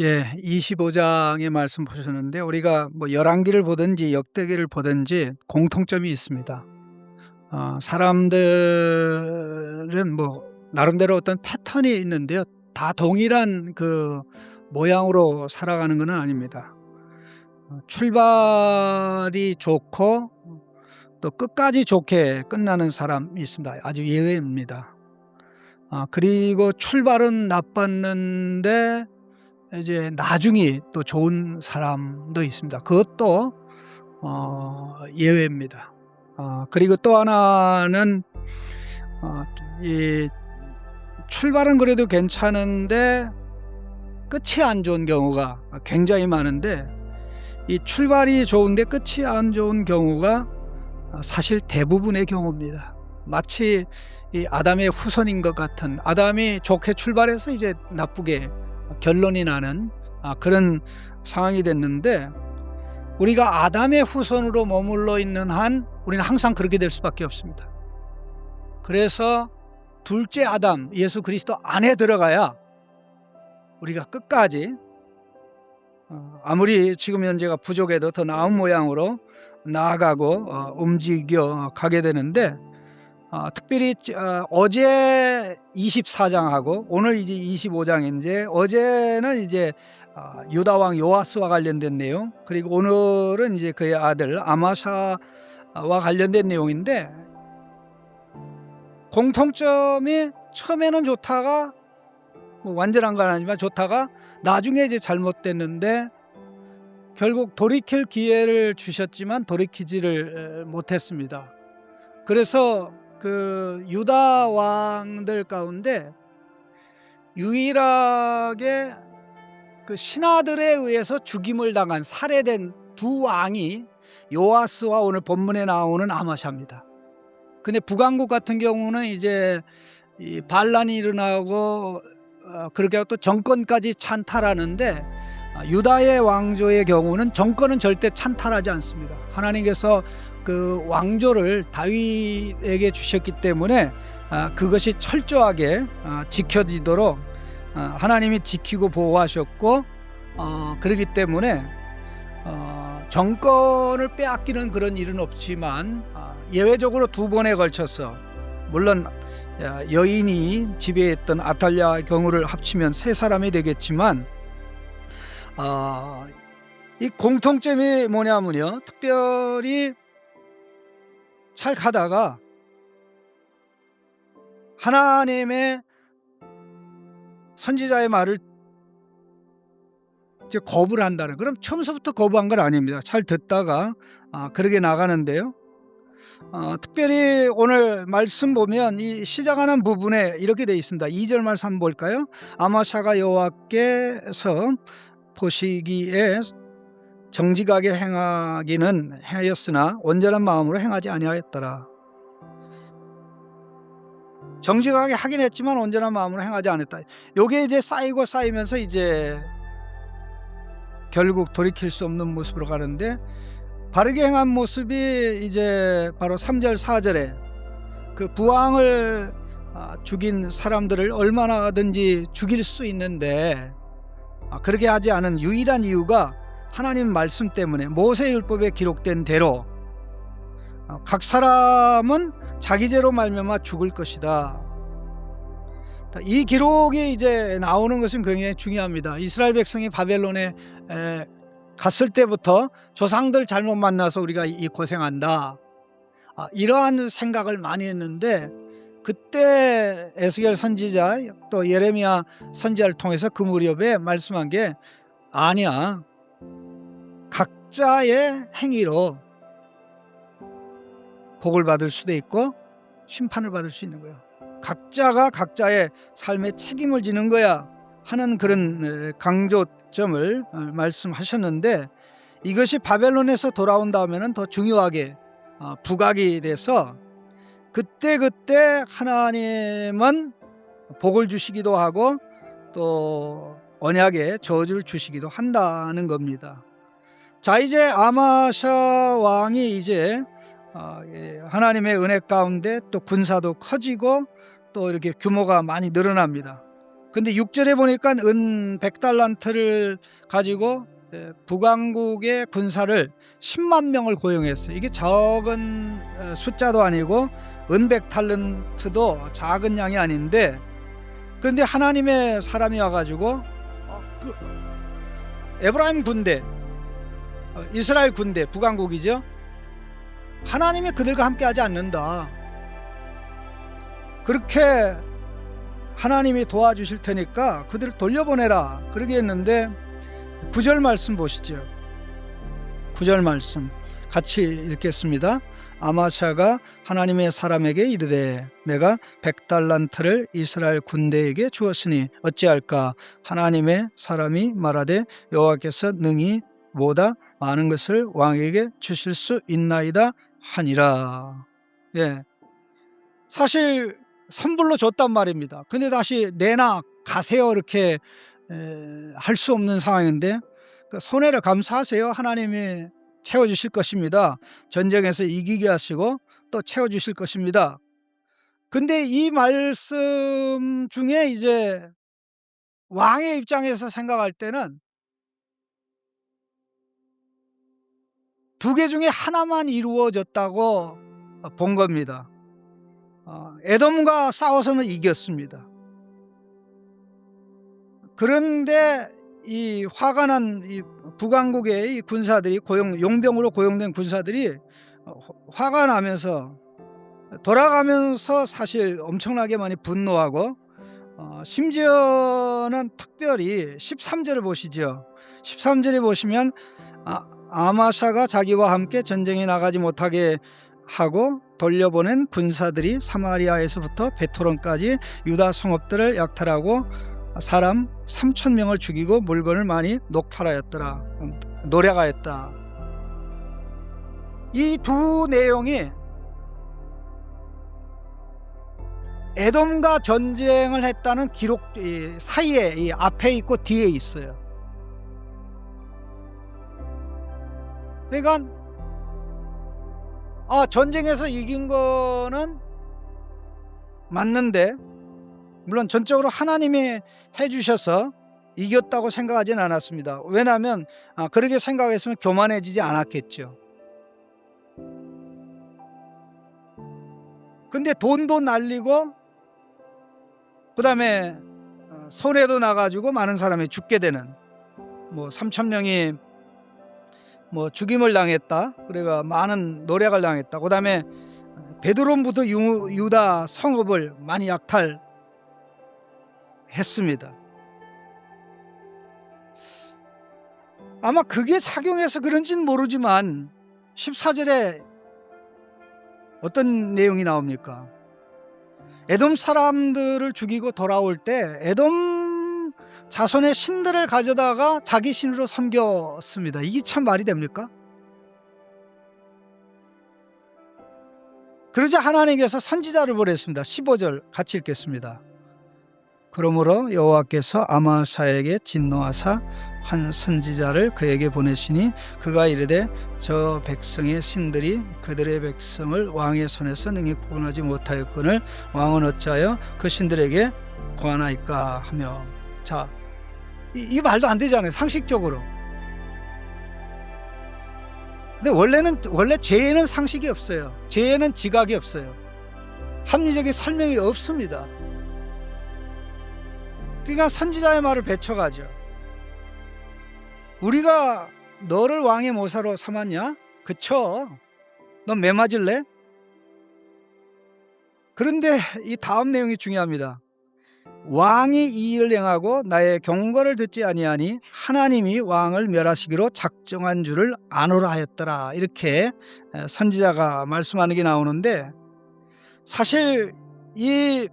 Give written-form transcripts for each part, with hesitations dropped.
예, 25장의 말씀 보셨는데 우리가 뭐 열왕기를 보든지 역대기를 보든지 공통점이 있습니다. 사람들은 뭐 나름대로 어떤 패턴이 있는데요. 다 동일한 그 모양으로 살아가는 것은 아닙니다. 출발이 좋고 또 끝까지 좋게 끝나는 사람이 있습니다. 아주 예외입니다. 그리고 출발은 나빴는데 이제 나중이 또 좋은 사람도 있습니다. 그것도 예외입니다. 그리고 또 하나는 이 출발은 그래도 괜찮은데 끝이 안 좋은 경우가 굉장히 많은데, 이 출발이 좋은데 끝이 안 좋은 경우가 사실 대부분의 경우입니다. 마치 이 아담의 후손인 것 같은, 아담이 좋게 출발해서 이제 나쁘게 결론이 나는 그런 상황이 됐는데, 우리가 아담의 후손으로 머물러 있는 한 우리는 항상 그렇게 될 수밖에 없습니다. 그래서 둘째 아담 예수 그리스도 안에 들어가야 우리가 끝까지 아무리 지금 현재가 부족해도 더 나은 모양으로 나아가고 움직여 가게 되는데, 특별히 어제 24장하고 오늘 이제 25장인데, 어제는 이제 유다 왕 요아스와 관련된 내용, 그리고 오늘은 이제 그의 아들 아마샤와 관련된 내용인데, 공통점이 처음에는 좋다가 뭐 완전한 건 아니지만 좋다가 나중에 이제 잘못됐는데, 결국 돌이킬 기회를 주셨지만 돌이키지를 못했습니다. 그래서 그 유다 왕들 가운데 유일하게 그 신하들에 의해서 죽임을 당한, 살해된 두 왕이 요아스와 오늘 본문에 나오는 아마샤입니다. 근데 북왕국 같은 경우는 이제 이 반란이 일어나고 그렇게 하고 또 정권까지 찬탈하는데, 유다의 왕조의 경우는 정권은 절대 찬탈하지 않습니다. 하나님께서 그 왕조를 다윗에게 주셨기 때문에 그것이 철저하게 지켜지도록 하나님이 지키고 보호하셨고, 그렇기 때문에 정권을 빼앗기는 그런 일은 없지만 예외적으로 두 번에 걸쳐서, 물론 여인이 지배했던 아탈랴의 경우를 합치면 세 사람이 되겠지만, 이 공통점이 뭐냐면요, 특별히 잘 가다가 하나님의 선지자의 말을 이제 거부를 한다는, 그럼 처음부터 거부한 건 아닙니다. 잘 듣다가 그렇게 나가는데요. 특별히 오늘 말씀 보면 이 시작하는 부분에 이렇게 되어 있습니다. 2절 말씀 한번 볼까요? 아마샤가 여호와께서 보시기에 정직하게 행하기는 하였으나 온전한 마음으로 행하지 아니하였더라. 정직하게 하긴 했지만 온전한 마음으로 행하지 않았다. 요게 이제 쌓이고 쌓이면서 이제 결국 돌이킬 수 없는 모습으로 가는데, 바르게 행한 모습이 이제 바로 3절 4절에 그 부왕을 죽인 사람들을 얼마나든지 죽일 수 있는데, 그렇게 하지 않은 유일한 이유가 하나님 말씀 때문에, 모세율법에 기록된 대로 각 사람은 자기 죄로 말미암아 죽을 것이다. 이 기록이 이제 나오는 것은 굉장히 중요합니다. 이스라엘 백성이 바벨론에 갔을 때부터 조상들 잘못 만나서 우리가 이 고생한다, 이러한 생각을 많이 했는데, 그때 에스겔 선지자 또 예레미야 선지자를 통해서 그 무렵에 말씀한 게, 아니야, 각자의 행위로 복을 받을 수도 있고 심판을 받을 수 있는 거야. 각자가 각자의 삶에 책임을 지는 거야 하는 그런 강조점을 말씀하셨는데, 이것이 바벨론에서 돌아온 다음에는 더 중요하게 부각이 돼서, 그때 하나님은 복을 주시기도 하고 또 언약의 저주를 주시기도 한다는 겁니다. 자, 이제 아마샤 왕이 이제 하나님의 은혜 가운데 또 군사도 커지고 또 이렇게 규모가 많이 늘어납니다. 근데 6절에 보니까 은 100달란트를 가지고 북왕국의 군사를 10만 명을 고용했어요. 이게 적은 숫자도 아니고 은 100달란트도 작은 양이 아닌데, 그런데 하나님의 사람이 와가지고 에브라임 군대, 이스라엘 군대, 북왕국이죠. 하나님이 그들과 함께 하지 않는다. 그렇게 하나님이 도와주실 테니까 그들을 돌려보내라, 그러게 했는데 9절 말씀 보시죠. 9절 말씀 같이 읽겠습니다. 아마샤가 하나님의 사람에게 이르되 내가 100달란트를 이스라엘 군대에게 주었으니 어찌할까? 하나님의 사람이 말하되 여호와께서 능히 보다 많은 것을 왕에게 주실 수 있나이다 하니라. 예, 사실 선불로 줬단 말입니다. 근데 다시 내놔 가세요 이렇게 할 수 없는 상황인데, 손해를 감수하세요. 하나님이 채워주실 것입니다. 전쟁에서 이기게 하시고 또 채워주실 것입니다. 근데 이 말씀 중에 이제 왕의 입장에서 생각할 때는 두 개 중에 하나만 이루어졌다고 본 겁니다. 에돔과 싸워서는 이겼습니다. 그런데 이 화가 난 이 북왕국의 이 군사들이 용병으로 고용된 군사들이 화가 나면서 돌아가면서 사실 엄청나게 많이 분노하고, 심지어는 특별히 13절을 보시죠. 13절에 보시면 아마샤가 자기와 함께 전쟁에 나가지 못하게 하고 돌려보낸 군사들이 사마리아에서부터 베토론까지 유다 성읍들을 약탈하고 사람 3,000명을 죽이고 물건을 많이 녹탈하였더라, 노략하였다. 이 두 내용이 에돔과 전쟁을 했다는 기록 사이에, 이 앞에 있고 뒤에 있어요. 그러니까 전쟁에서 이긴 거는 맞는데, 물론 전적으로 하나님이 해주셔서 이겼다고 생각하지는 않았습니다. 왜냐하면 그렇게 생각했으면 교만해지지 않았겠죠. 근데 돈도 날리고 그 다음에 손해도 나가지고 많은 사람이 죽게 되는, 3,000명이 죽임을 당했다, 그래가 많은 노략을 당했다. 그 다음에 베드론부터 유다 성읍을 많이 약탈했습니다. 아마 그게 작용해서 그런지는 모르지만 14절에 어떤 내용이 나옵니까? 에돔 사람들을 죽이고 돌아올 때 에돔 자손의 신들을 가져다가 자기 신으로 섬겼습니다. 이게 참 말이 됩니까? 그러자 하나님께서 선지자를 보냈습니다. 15절 같이 읽겠습니다. 그러므로 여호와께서 아마사에게 진노하사 한 선지자를 그에게 보내시니 그가 이르되 저 백성의 신들이 그들의 백성을 왕의 손에서 능히 구원하지 못하였거늘 왕은 어찌하여 그 신들에게 구하나이까 하며. 자, 이 말도 안 되잖아요, 상식적으로. 근데 원래 죄에는 상식이 없어요. 죄에는 지각이 없어요. 합리적인 설명이 없습니다. 그러니까 선지자의 말을 배척하죠. 우리가 너를 왕의 모사로 삼았냐? 그쵸? 넌 매 맞을래? 그런데 이 다음 내용이 중요합니다. 왕이 이 일을 행하고 나의 경고를 듣지 아니하니 하나님이 왕을 멸하시기로 작정한 줄을 아노라 하였더라. 이렇게 선지자가 말씀하는 게 나오는데, 사실 이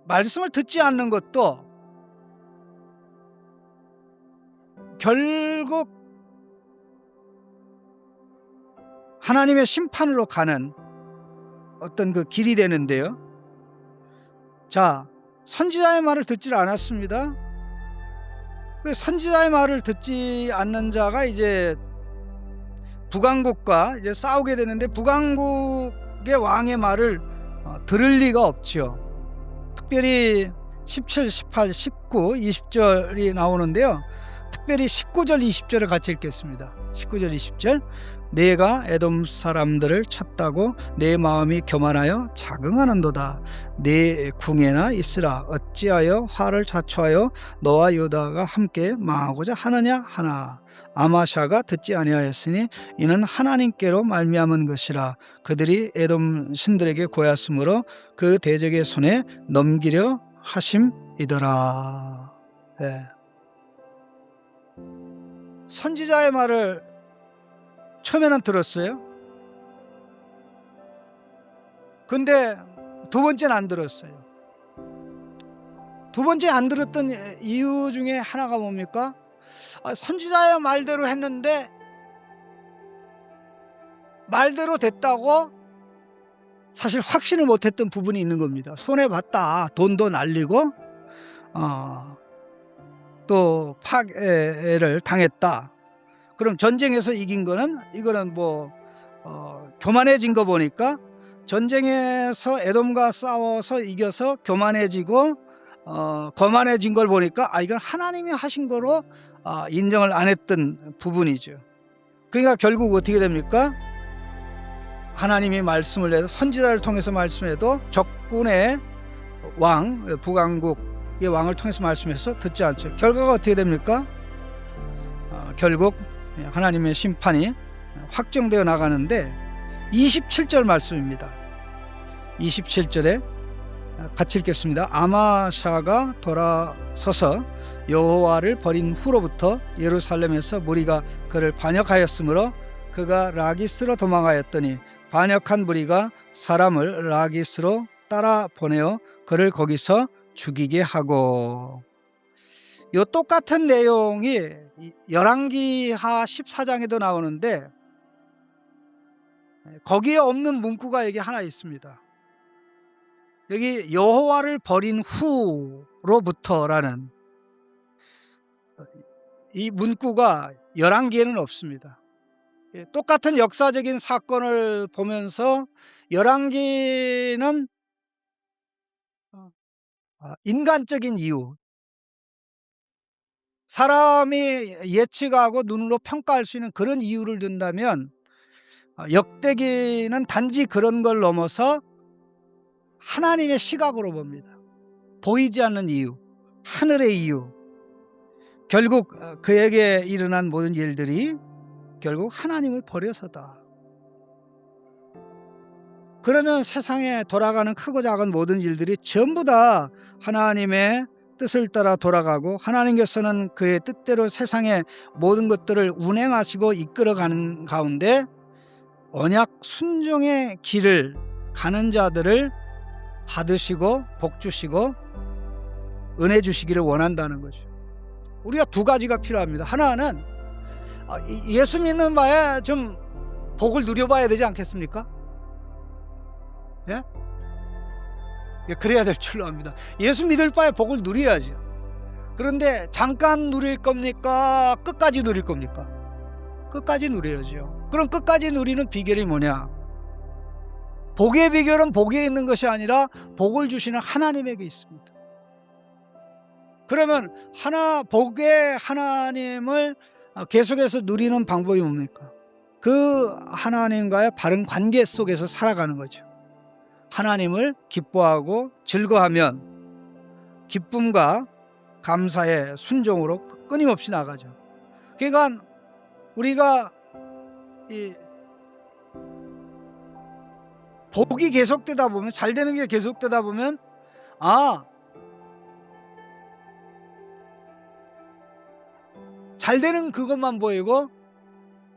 말씀을 듣지 않는 것도 결국 하나님의 심판으로 가는 어떤 그 길이 되는데요. 자, 선지자의 말을 듣지 않았습니다. 그 선지자의 말을 듣지 않는 자가 이제 북왕국과 이제 싸우게 되는데, 북왕국의 왕의 말을 들을 리가 없죠. 특별히 17, 18, 19, 20절이 나오는데요. 특별히 19절, 20절을 같이 읽겠습니다. 19절, 20절. 내가 에돔 사람들을 쳤다고 내 마음이 교만하여 자긍하는도다. 내 궁에나 있으라. 어찌하여 화를 자초하여 너와 유다가 함께 망하고자 하느냐 하나. 아마샤가 듣지 아니하였으니 이는 하나님께로 말미암은 것이라. 그들이 에돔 신들에게 고였으므로 그 대적의 손에 넘기려 하심이더라. 네. 선지자의 말을 처음에는 들었어요. 근데 두 번째는 안 들었어요. 두 번째 안 들었던 이유 중에 하나가 뭡니까? 선지자의 말대로 했는데 말대로 됐다고 사실 확신을 못했던 부분이 있는 겁니다. 손해봤다. 돈도 날리고 또 파괴를 당했다. 그럼 전쟁에서 이긴 거는 이거는 교만해진 거 보니까 전쟁에서 에돔과 싸워서 이겨서 교만해지고 거만해진 걸 보니까 이건 하나님이 하신 거로 인정을 안 했던 부분이죠. 그러니까 결국 어떻게 됩니까? 하나님이 말씀을 해도 선지자를 통해서 말씀해도 적군의 왕, 북왕국의 왕을 통해서 말씀해서 듣지 않죠. 결과가 어떻게 됩니까? 결국 하나님의 심판이 확정되어 나가는데 27절 말씀입니다. 27절에 같이 읽겠습니다. 아마샤가 돌아서서 여호와를 버린 후로부터 예루살렘에서 무리가 그를 반역하였으므로 그가 라기스로 도망하였더니 반역한 무리가 사람을 라기스로 따라 보내어 그를 거기서 죽이게 하고. 이 똑같은 내용이 열왕기하 14장에도 나오는데 거기에 없는 문구가 여기 하나 있습니다. 여기 여호와를 버린 후로부터라는 이 문구가 열왕기에는 없습니다. 똑같은 역사적인 사건을 보면서 열왕기는 인간적인 이유, 사람이 예측하고 눈으로 평가할 수 있는 그런 이유를 든다면 역대기는 단지 그런 걸 넘어서 하나님의 시각으로 봅니다. 보이지 않는 이유, 하늘의 이유, 결국 그에게 일어난 모든 일들이 결국 하나님을 버려서다. 그러면 세상에 돌아가는 크고 작은 모든 일들이 전부 다 하나님의 뜻을 따라 돌아가고 하나님께서는 그의 뜻대로 세상의 모든 것들을 운행하시고 이끌어가는 가운데 언약 순종의 길을 가는 자들을 받으시고 복 주시고 은혜 주시기를 원한다는 거죠. 우리가 두 가지가 필요합니다. 하나는 예수 믿는 바에 좀 복을 누려봐야 되지 않겠습니까? 예? 그래야 될 줄로 압니다. 예수 믿을 바에 복을 누려야죠. 그런데 잠깐 누릴 겁니까? 끝까지 누릴 겁니까? 끝까지 누려야죠. 그럼 끝까지 누리는 비결이 뭐냐? 복의 비결은 복에 있는 것이 아니라 복을 주시는 하나님에게 있습니다. 그러면 복의 하나님을 계속해서 누리는 방법이 뭡니까? 그 하나님과의 바른 관계 속에서 살아가는 거죠. 하나님을 기뻐하고 즐거워하면 기쁨과 감사의 순종으로 끊임없이 나가죠. 그러니까 우리가 이 복이 계속되다 보면, 잘 되는 게 계속되다 보면 잘 되는 그것만 보이고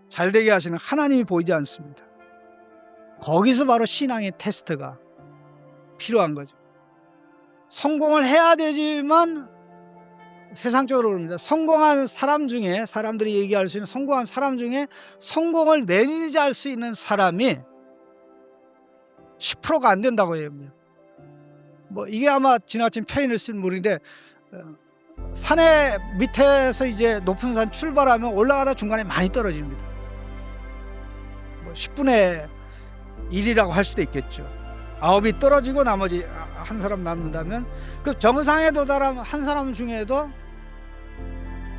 잘 되게 하시는 하나님이 보이지 않습니다. 거기서 바로 신앙의 테스트가 필요한 거죠. 성공을 해야 되지만 세상적으로 그럽니다. 성공한 사람 중에, 사람들이 얘기할 수 있는 성공한 사람 중에 성공을 매니지할 수 있는 사람이 10%가 안 된다고 해요. 이게 아마 지나친 표현을 쓴 물인데, 산의 밑에서 이제 높은 산 출발하면 올라가다 중간에 많이 떨어집니다. 10분의 1이라고 할 수도 있겠죠. 9이 떨어지고 나머지 한 사람 남는다면 그 정상에 도달한 한 사람 중에도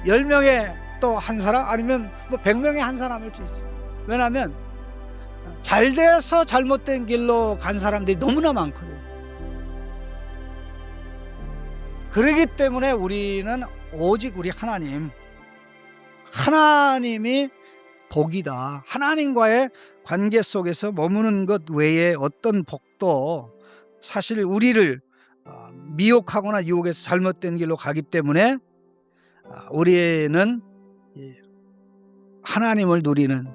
10명에 또 한 사람 아니면 뭐 100명에 한 사람일 수 있어요. 왜냐하면 잘 돼서 잘못된 길로 간 사람들이 너무나 많거든요. 그렇기 때문에 우리는 오직 우리 하나님이 복이다. 하나님과의 관계 속에서 머무는 것 외에 어떤 복도 사실 우리를 미혹하거나 유혹해서 잘못된 길로 가기 때문에 우리는 하나님을 누리는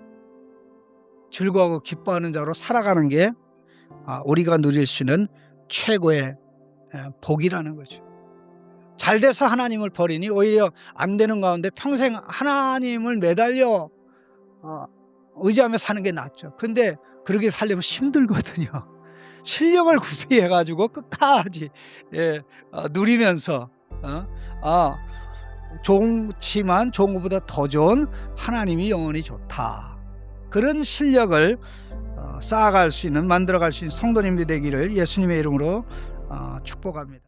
즐거워하고 기뻐하는 자로 살아가는 게 우리가 누릴 수 있는 최고의 복이라는 거죠. 잘 돼서 하나님을 버리니 오히려 안 되는 가운데 평생 하나님을 매달려 의지하며 사는 게 낫죠. 근데 그렇게 살려면 힘들거든요. 실력을 구비해 가지고 끝까지 누리면서 좋지만 좋은 것보다 더 좋은 하나님이 영원히 좋다. 그런 실력을 쌓아갈 수 있는, 만들어갈 수 있는 성도님들이 되기를 예수님의 이름으로 축복합니다.